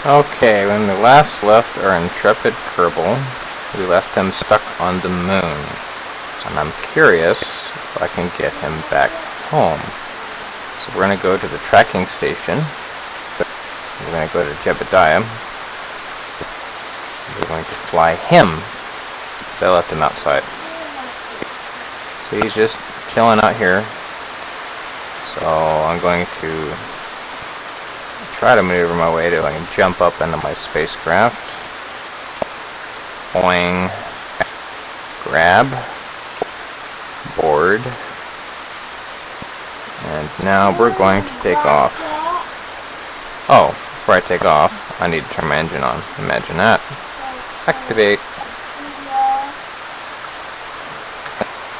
Okay, when we last left our intrepid Kerbal, we left him stuck on the moon. And I'm curious if I can get him back home. So we're going to go to the tracking station. We're going to go to Jebediah. We're going to fly him, because I left him outside. So he's just chilling out here. So I'm going to try to maneuver my way to jump up into my spacecraft. Boing. Grab. Board. And now we're going to take off. Oh, before I take off, I need to turn my engine on. Imagine that. Activate.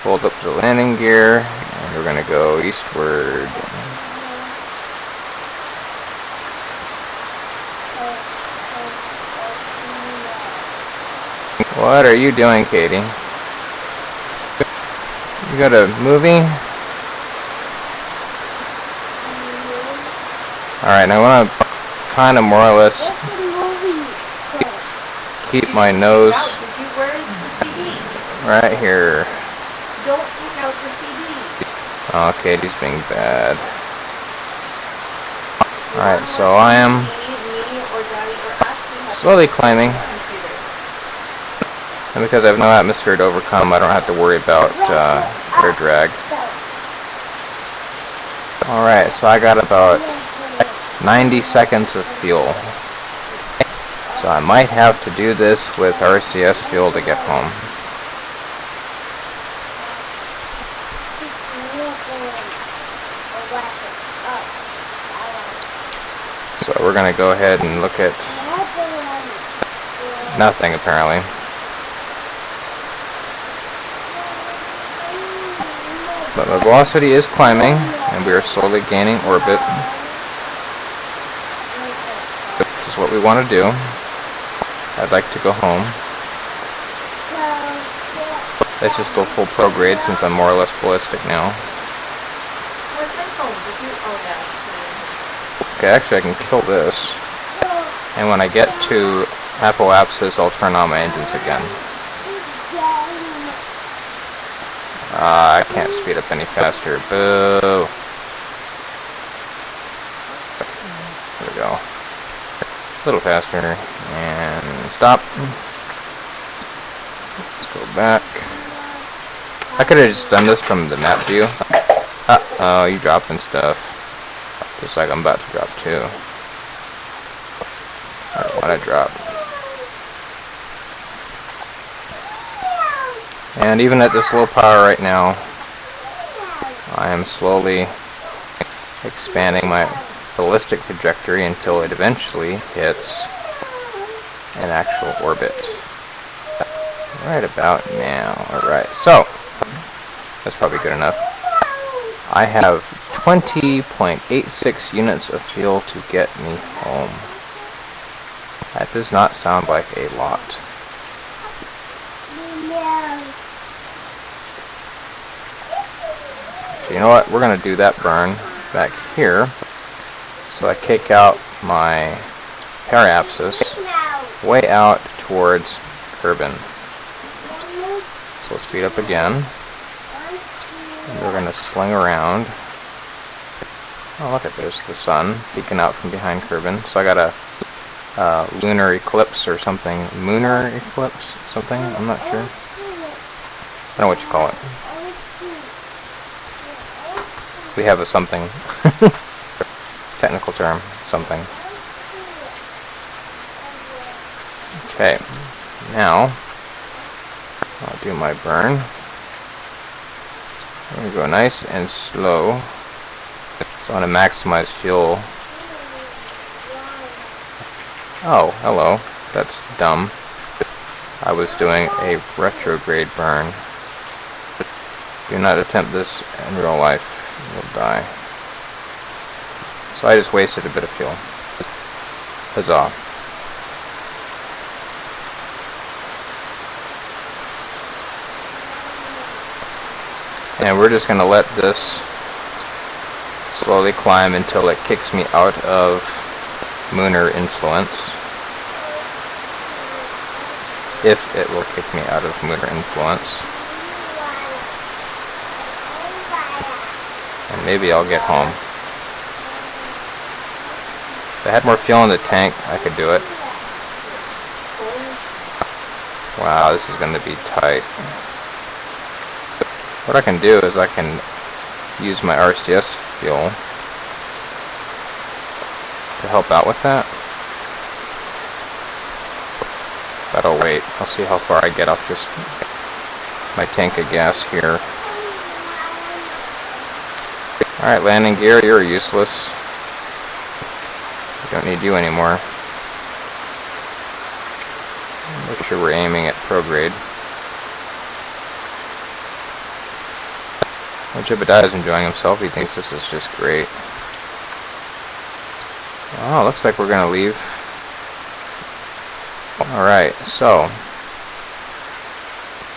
Hold up the landing gear, and we're going to go eastward. What are you doing, Katie? You got a movie? Alright, now I want to kind of more or less keep my nose right here. Don't take out the CD. Oh, Katie's being bad. Alright, so I am slowly climbing. And because I have no atmosphere to overcome, I don't have to worry about air drag. Alright, so I got about 90 seconds of fuel. So I might have to do this with RCS fuel to get home. So we're going to go ahead and look at nothing apparently. But the velocity is climbing, and we are slowly gaining orbit. Which is what we want to do. I'd like to go home. Let's just go full prograde since I'm more or less ballistic now. Okay, actually I can kill this. And when I get to apoapsis, I'll turn on my engines again. I can't speed up any faster. Boo! There we go. A little faster. And stop. Let's go back. I could have just done this from the map view. Uh-oh, you dropping stuff. Just like I'm about to drop too. I don't want to drop. And even at this low power right now, I am slowly expanding my ballistic trajectory until it eventually hits an actual orbit. Right about now. Alright, so that's probably good enough. I have 20.86 units of fuel to get me home. That does not sound like a lot. So you know what? We're going to do that burn back here. So I kick out my periapsis way out towards Kerbin. So let's speed up again. And we're going to sling around. Oh, look at this, the sun peeking out from behind Kerbin. So I got a lunar eclipse or something. Munar eclipse? Something? I'm not sure. I don't know what you call it. We have a something. Technical term. Something. Okay. Now, I'll do my burn. I'm going to go nice and slow. So I want to maximize fuel. Oh, hello. That's dumb. I was doing a retrograde burn. Do not attempt this in real life. You'll die. So I just wasted a bit of fuel. Huzzah. And we're just going to let this slowly climb until it kicks me out of Munar influence. If it will kick me out of Munar influence. And maybe I'll get home. If I had more fuel in the tank, I could do it. Wow, this is going to be tight. What I can do is I can use my RCS fuel to help out with that. But I'll wait. I'll see how far I get off just my tank of gas here. Alright, landing gear, you're useless. We don't need you anymore. Make sure we're aiming at prograde. Well, Jebediah is enjoying himself. He thinks this is just great. Oh, looks like we're going to leave. Alright, so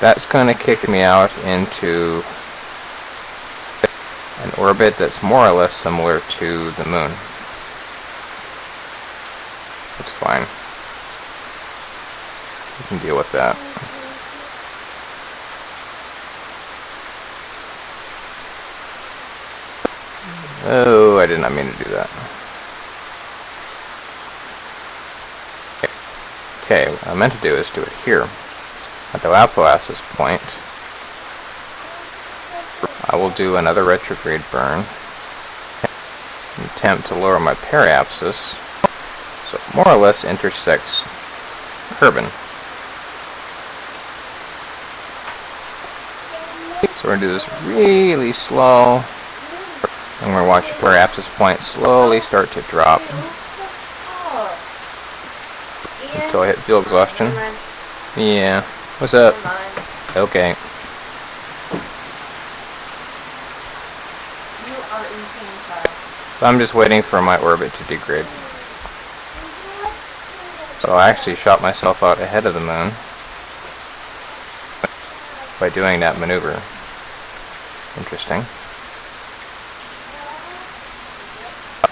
that's going to kick me out into an orbit that's more or less similar to the moon. It's fine. We can deal with that. Oh, I did not mean to do that. Okay, what I meant to do is do it here. At the apoapsis point, I will do another retrograde burn. And attempt to lower my periapsis, so it more or less intersects Kerbin. So we're going to do this really slow. And we're going to watch the periapsis point slowly start to drop until I hit fuel exhaustion. Yeah. What's up? Okay. So I'm just waiting for my orbit to degrade. So I actually shot myself out ahead of the moon by doing that maneuver. Interesting.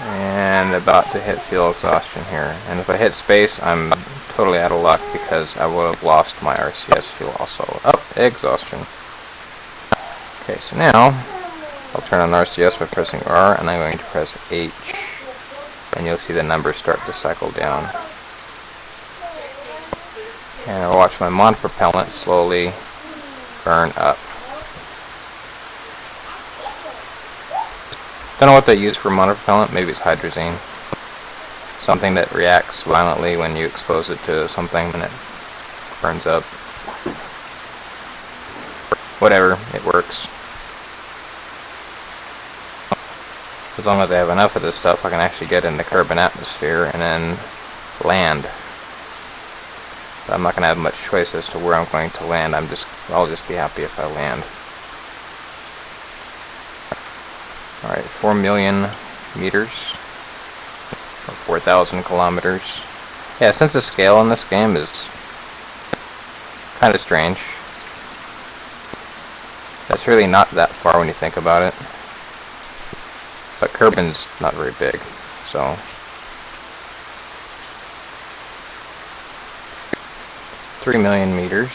And about to hit fuel exhaustion here. And if I hit space, I'm totally out of luck because I would have lost my RCS fuel also. Oh, exhaustion. Okay, so now I'll turn on RCS by pressing R, and I'm going to press H. And you'll see the numbers start to cycle down. And I'll watch my monopropellant slowly burn up. Don't know what they use for monopropellant. Maybe it's hydrazine. Something that reacts violently when you expose it to something and it burns up. Whatever, it works. As long as I have enough of this stuff, I can actually get in the Kerbin atmosphere and then land. But I'm not going to have much choice as to where I'm going to land. I'll just be happy if I land. Alright, 4 million meters, or 4,000 kilometers. Yeah, since the scale in this game is kind of strange. That's really not that far when you think about it. But Kerbin's not very big, so. Three million meters.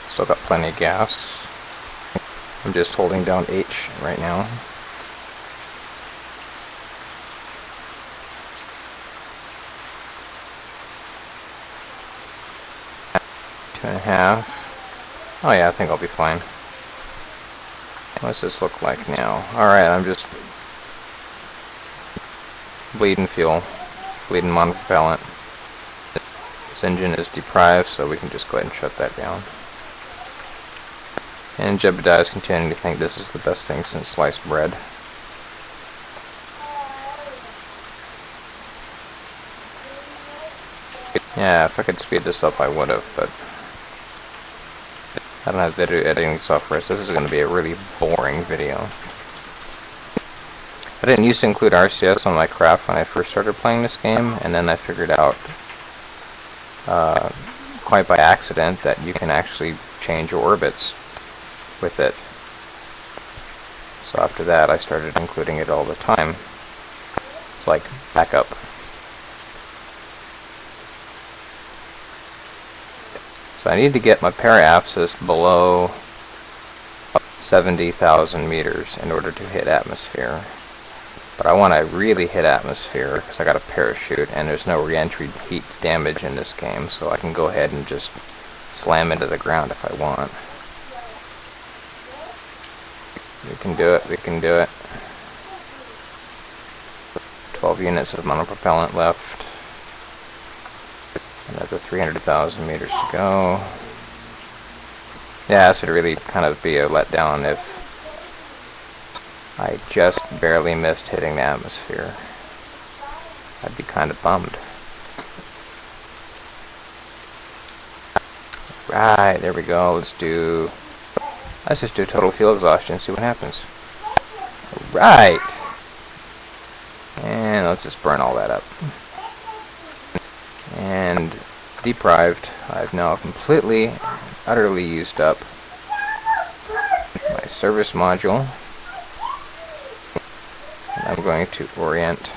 Still got plenty of gas. I'm just holding down H right now. Two and a half. Oh yeah, I think I'll be fine. What's this look like now? Alright, I'm just bleeding fuel. Bleeding monopropellant. This engine is deprived, so we can just go ahead and shut that down. And Jebediah is continuing to think this is the best thing since sliced bread. Yeah, if I could speed this up I would have, but I don't have video editing software, so this is going to be a really boring video. I didn't used to include RCS on my craft when I first started playing this game, and then I figured out quite by accident that you can actually change your orbits with it. So after that I started including it all the time. It's like back up. So I need to get my periapsis below 70,000 meters in order to hit atmosphere. But I want to really hit atmosphere because I got a parachute and there's no re-entry heat damage in this game, so I can go ahead and just slam into the ground if I want. We can do it, we can do it. 12 units of monopropellant left. Another 300,000 meters to go. Yeah, this would really kind of be a letdown if I just barely missed hitting the atmosphere. I'd be kind of bummed. Right, there we go. Let's just do total fuel exhaustion and see what happens. Right! And let's just burn all that up. And deprived, I've now completely, utterly used up my service module. And I'm going to orient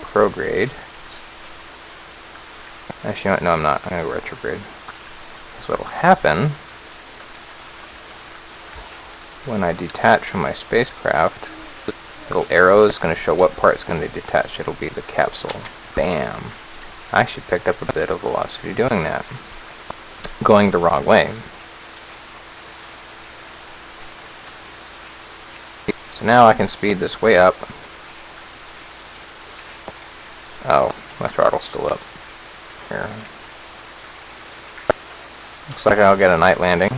prograde. Actually, you know what? No, I'm not. I'm going to go retrograde. So what'll happen when I detach from my spacecraft, the little arrow is going to show what part's going to detach. It'll be the capsule. Bam! I actually picked up a bit of velocity doing that. Going the wrong way. So now I can speed this way up. Oh, my throttle's still up. Here. Looks like I'll get a night landing.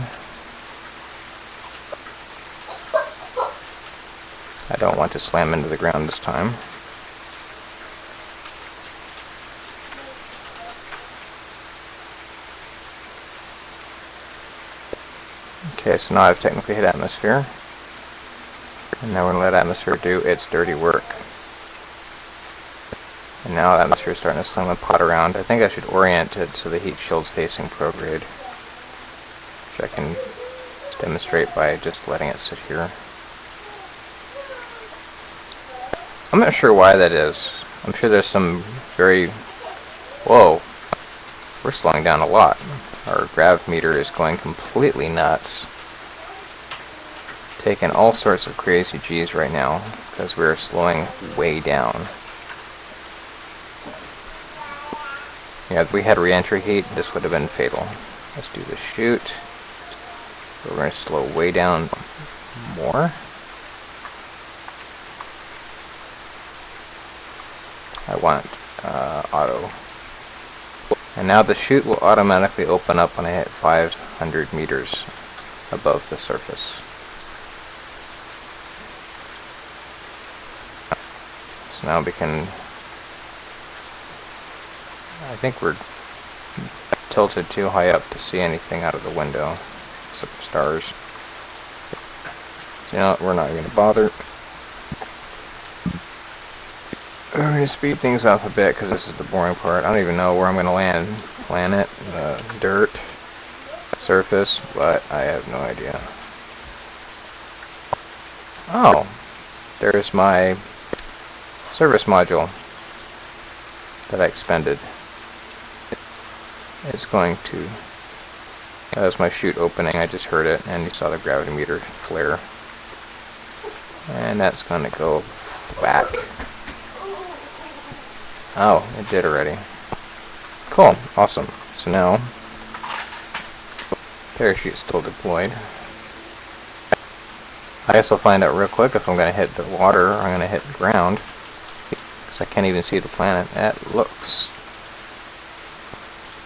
I don't want to slam into the ground this time. Okay, so now I've technically hit atmosphere. And now we're going to let atmosphere do its dirty work. And now atmosphere is starting to slam the pot around. I think I should orient it so the heat shield's facing prograde, which I can demonstrate by just letting it sit here. I'm not sure why that is. I'm sure there's some very... Whoa! We're slowing down a lot. Our grav meter is going completely nuts. Taking all sorts of crazy G's right now because we're slowing way down. Yeah, if we had re-entry heat, this would have been fatal. Let's do the shoot. We're going to slow way down more. I want auto. And now the chute will automatically open up when I hit 500 meters above the surface. So now we can... I think we're tilted too high up to see anything out of the window, except for stars. So, you know what, we're not going to bother. We're going to speed things up a bit because this is the boring part. I don't even know where I'm going to land. Planet, dirt, surface, but I have no idea. Oh, there's my service module that I expended. It's going to... That was my chute opening. I just heard it, and you saw the gravity meter flare. And that's going to go whack. Oh, it did already. Cool, awesome. So now, parachute's still deployed. I guess I'll find out real quick if I'm going to hit the water or I'm going to hit the ground. Because I can't even see the planet. That looks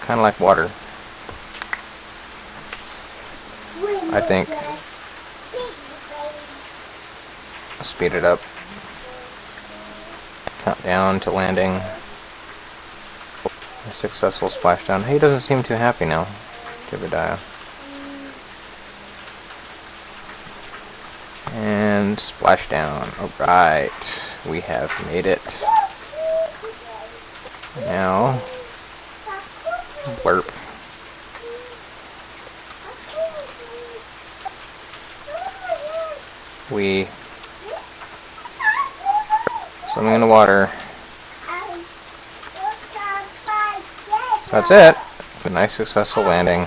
kind of like water. I think. I'll speed it up. Count down to landing. A successful splashdown. He doesn't seem too happy now, Jebediah. And splashdown. Alright, we have made it. Now, blurp. We swimming in the water. That's it. A nice successful landing.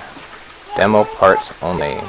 Demo parts only.